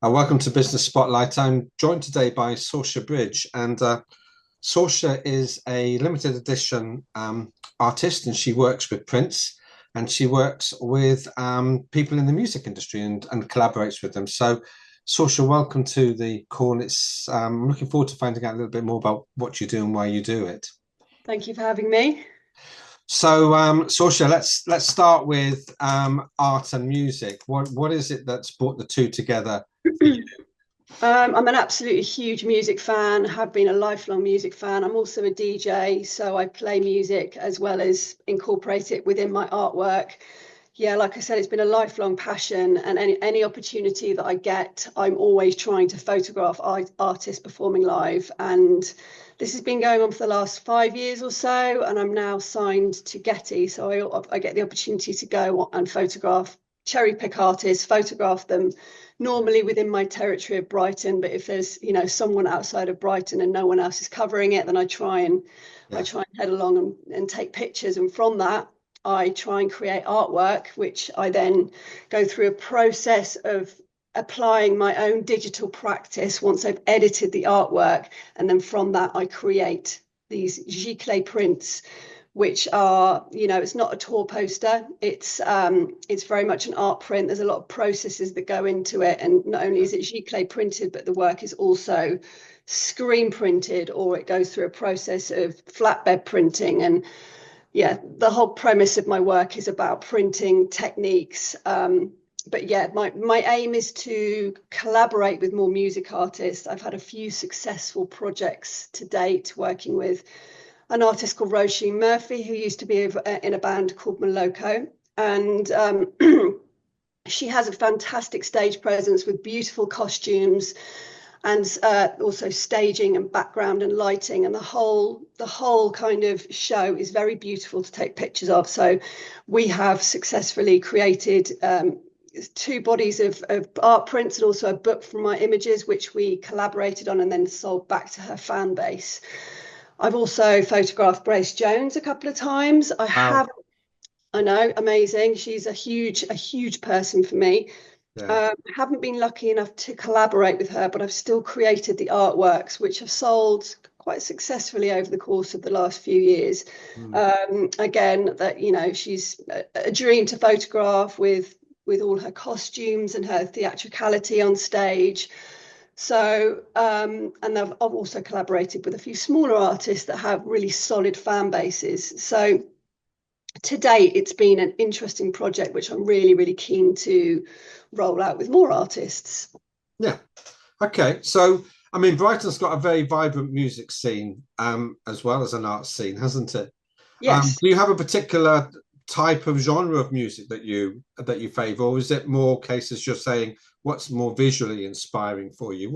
Welcome to Business Spotlight. I'm joined today by Sorcha Bridge, and Sorcha is a limited edition artist, and she works with prints, and she works with people in the music industry and collaborates with them. So, Sorcha, welcome to the call. I'm looking forward to finding out a little bit more about what you do and why you do it. Thank you for having me. So, Sorcha, let's start with art and music. What is it that's brought the two together for you? I'm an absolutely huge music fan, have been a lifelong music fan. I'm also a DJ, so I play music as well as incorporate it within my artwork. Yeah, like I said, it's been a lifelong passion, and any opportunity that I get, I'm always trying to photograph artists performing live. And this has been going on for the last 5 years or so, and I'm now signed to Getty, so I get the opportunity to go and photograph, cherry pick artists, photograph them normally within my territory of Brighton. But if there's someone outside of Brighton and no one else is covering it, then I Yeah, try and head along and take pictures, and from that I try and create artwork, which I then go through a process of applying my own digital practice once I've edited the artwork. And then from that, I create these giclée prints, which are, it's not a tour poster. It's very much an art print. There's a lot of processes that go into it. And not only is it giclée printed, but the work is also screen printed, or it goes through a process of flatbed printing. And yeah, the whole premise of my work is about printing techniques. But yeah, my aim is to collaborate with more music artists. I've had a few successful projects to date, working with an artist called Róisín who used to be in a band called Moloko. And she has a fantastic stage presence with beautiful costumes, and also staging and background and lighting, and the whole kind of show is very beautiful to take pictures of. So we have successfully created two bodies of art prints and also a book from my images, which we collaborated on and then sold back to her fan base. I've also photographed Grace Jones a couple of times. wow, I know, amazing. She's a huge person for me. yeah, Haven't been lucky enough to collaborate with her, but I've still created the artworks, which have sold quite successfully over the course of the last few years. mm, Again, that she's a dream to photograph with all her costumes and her theatricality on stage. So, and I've also collaborated with a few smaller artists that have really solid fan bases. So to date, it's been an interesting project, which I'm really, really keen to roll out with more artists. yeah. Okay, so I mean, Brighton's got a very vibrant music scene, as well as an art scene, hasn't it? Yes. Do you have a particular type of genre of music that you favour, or is it more cases you're saying what's more visually inspiring for you?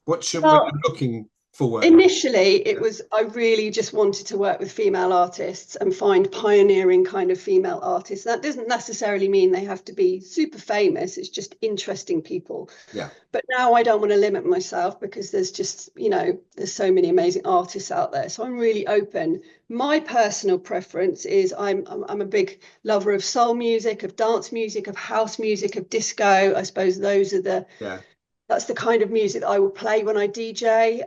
What should when Well, you're looking for work? initially, I really just wanted to work with female artists and find pioneering kind of female artists. That doesn't necessarily mean they have to be super famous, it's just interesting people. Yeah, But now I don't want to limit myself, because there's just, there's so many amazing artists out there. So I'm really open. My personal preference is I'm a big lover of soul music, of dance music, of house music, of disco. I suppose yeah, that's the kind of music that I will play when I DJ.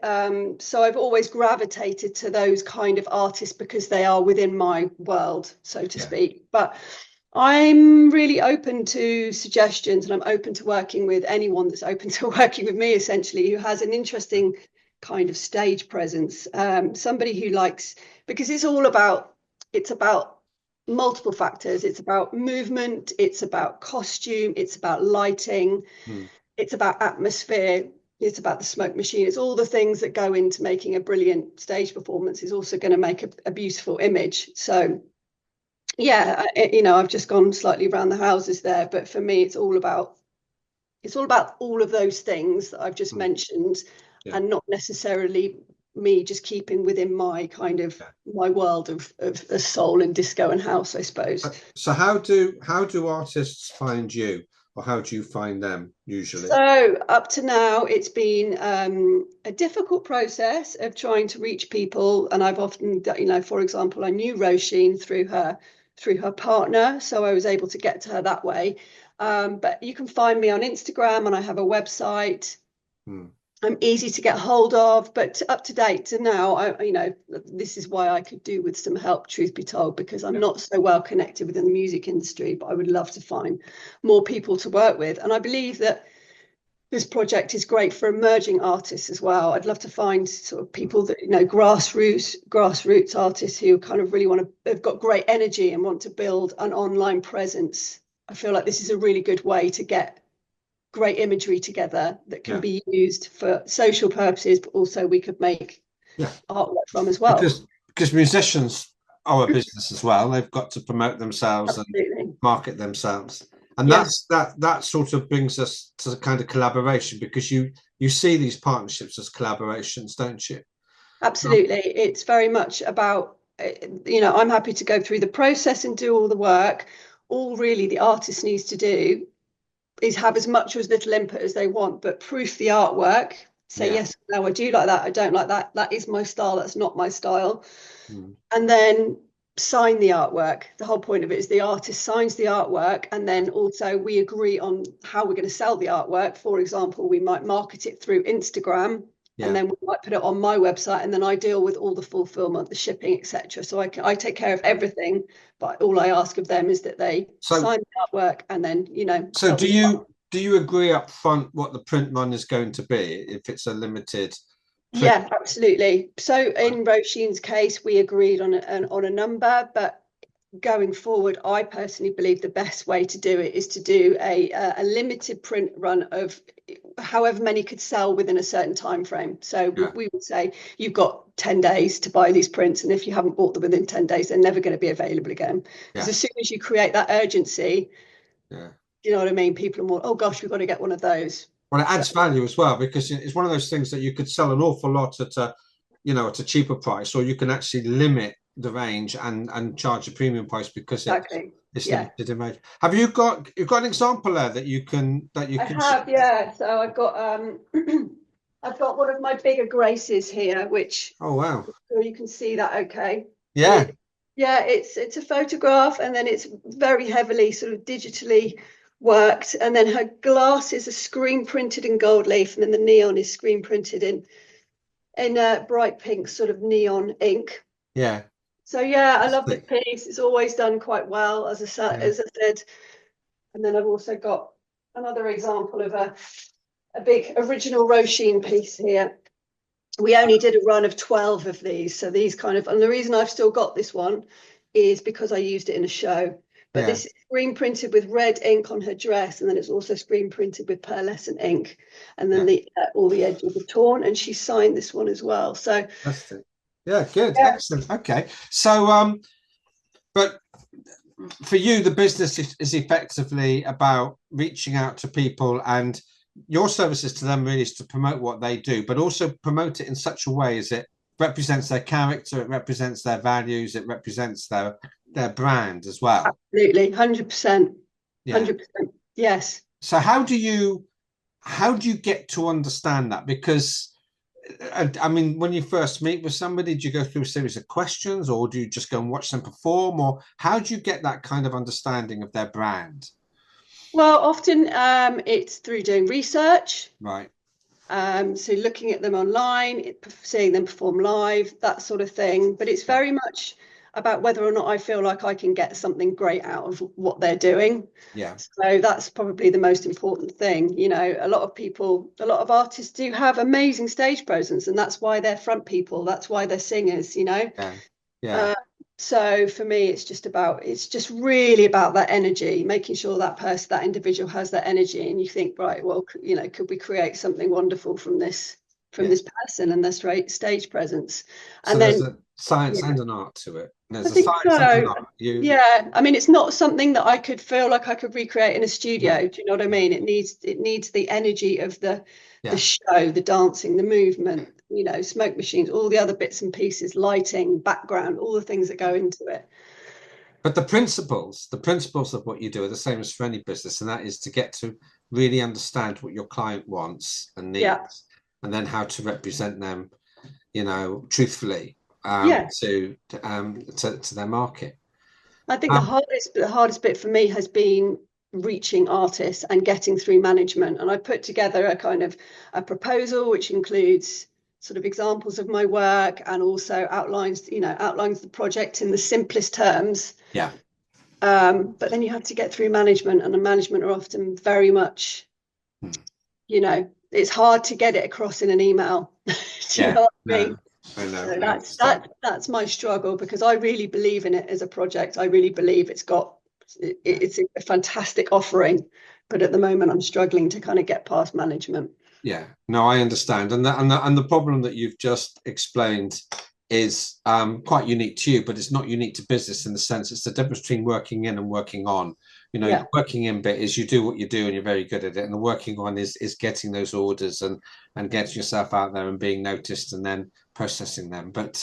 So I've always gravitated to those kind of artists because they are within my world, so to yeah, speak. But I'm really open to suggestions, and I'm open to working with anyone that's open to working with me, essentially, who has an interesting kind of stage presence. Somebody who likes, because it's about multiple factors. It's about movement, it's about costume, it's about lighting, mm, it's about atmosphere, it's about the smoke machine. It's all the things that go into making a brilliant stage performance is also going to make a beautiful image. So yeah, I've just gone slightly around the houses there, but for me it's all about all of those things that I've just mm, mentioned, yeah, and not necessarily me just keeping within my kind of yeah. my world of soul and disco and house, I suppose. So how do artists find you, or how do you find them usually? So up to now, it's been a difficult process of trying to reach people, and I've often, for example, I knew Róisín through her through her partner, so I was able to get to her that way. But you can find me on Instagram, and I have a website. I'm easy to get hold of, but up to date to now, this is why I could do with some help, truth be told, because I'm not so well connected within the music industry, but I would love to find more people to work with. And I believe that this project is great for emerging artists as well. I'd love to find sort of people that, grassroots artists who kind of really they've got great energy and want to build an online presence. I feel like this is a really good way to get great imagery together that can be used for social purposes, but also we could make artwork from as well. Because musicians are a business as well. They've got to promote themselves and market themselves. And that sort of brings us to the kind of collaboration, because you see these partnerships as collaborations, don't you? Absolutely. It's very much about, I'm happy to go through the process and do all the work. All really the artist needs to do is have as much or as little input as they want, but proof the artwork. Say, yes, no, I do like that. I don't like that. That is my style. That's not my style. And then sign the artwork. The whole point of it is the artist signs the artwork, and then also we agree on how we're going to sell the artwork. For example, we might market it through Instagram, and then we might put it on my website, and then I deal with all the fulfillment, the shipping, etc. So I take care of everything, but all I ask of them is that they sign the artwork, and then So do you agree up front what the print run is going to be if it's a limited? Yeah, absolutely. So in Róisín's case, we agreed on a number, but going forward, I personally believe the best way to do it is to do a limited print run of however many could sell within a certain time frame. So we would say you've got 10 days to buy these prints, and if you haven't bought them within 10 days, they're never going to be available again. Because as soon as you create that urgency, you know what I mean? People are more, oh gosh, we've got to get one of those. Well, it adds value as well, because it's one of those things that you could sell an awful lot at a cheaper price, or you can actually limit the range and charge a premium price because it's limited in range. Have you've got an example there that you can I have, yeah. So I've got I've got one of my bigger graces here, which so you can see that it's a photograph, and then it's very heavily sort of digitally worked, and then her glasses are screen printed in gold leaf, and then the neon is screen printed in bright pink sort of neon ink. So I love the piece. It's always done quite well, as I said. And then I've also got another example of a big original Róisín piece here. We only did a run of 12 of these, so these and the reason I've still got this one is because I used it in a show. But this is screen printed with red ink on her dress, and then it's also screen printed with pearlescent ink, and then all the edges are torn, and she signed this one as well. So good, excellent. Okay, so but for you, the business is effectively about reaching out to people, and your services to them really is to promote what they do, but also promote it in such a way as it represents their character, it represents their values, it represents their brand as well. Absolutely, 100%. 100%. Yes. So how do you get to understand that? Because I mean, when you first meet with somebody, do you go through a series of questions, or do you just go and watch them perform, or how do you get that kind of understanding of their brand? Well, often it's through doing research. Right. So looking at them online, seeing them perform live, that sort of thing. But it's very much about whether or not I feel like I can get something great out of what they're doing. Yeah. So that's probably the most important thing. A lot of artists do have amazing stage presence, and that's why they're front people. That's why they're singers, Yeah. So for me, it's just really about that energy, making sure that individual has that energy. And you think, right, well, could we create something wonderful from this person and their stage presence? So and there's then a science and an art to it. I think so. I mean, it's not something that I could feel like I could recreate in a studio. Do you know what I mean? It needs the energy of the show, the dancing, the movement, smoke machines, all the other bits and pieces, lighting, background, all the things that go into it. But the principles of what you do are the same as for any business, and that is to get to really understand what your client wants and needs, and then how to represent them, truthfully to their market. I think the hardest bit for me has been reaching artists and getting through management. And I put together a kind of a proposal which includes sort of examples of my work and also outlines the project in the simplest terms. Yeah. But then you have to get through management, and the management are often very much, it's hard to get it across in an email. Do you Yeah. know what I No, mean? I know. So I understand. that's my struggle, because I really believe in it as a project. I really believe it's Yeah. a fantastic offering, but at the moment I'm struggling to kind of get past management. Yeah, no, I understand, and the problem that you've just explained is quite unique to you, but it's not unique to business in the sense it's the difference between working in and working on. Yeah, The working in bit is you do what you do and you're very good at it, and the working on is getting those orders and getting yourself out there and being noticed and then processing them. But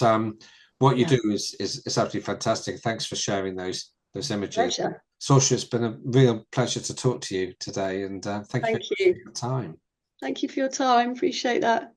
what you yeah, do is absolutely fantastic. Thanks for sharing those images. pleasure. Sorcha, it's been a real pleasure to talk to you today, and thank you Thank very much for you. your time. Thank you for your time. Appreciate that.